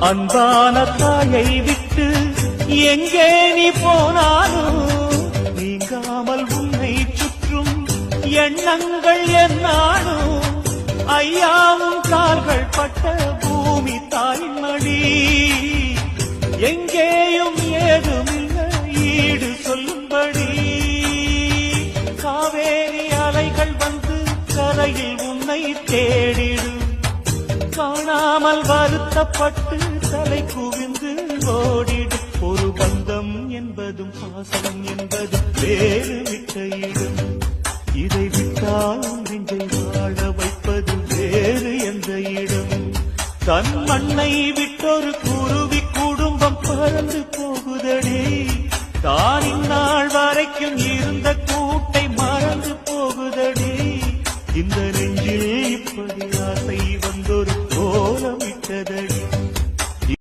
அன்பான தாயை விட்டு எங்கே நீ போனாலும் நீங்காமல் உன்னை சுற்றும் எண்ணங்கள் என்னாலும் ஐயாவும் கால்கள் பட்ட பூமி தாயின் மடி எங்கேயும் ஏதுமில்லை ஈடு சொல்லும்படி காவேரி அலைகள் வந்து கரையில் உன்னை தேடிடும் காணாமல் வருத்தப்பட்டு தலை குவிந்து ஓடிடும் ஒரு பந்தம் என்பதும் பாசம் என்பதும் வேறு விட்ட இடம் இதை விட்டால் நெஞ்சை வாழ வைப்பது வேறு எந்த இடம் தன் மண்ணை விட்டொரு குருவி குடும்பம் பறந்து போகுதடி தான் இந்நாள் வரைக்கும் இருந்த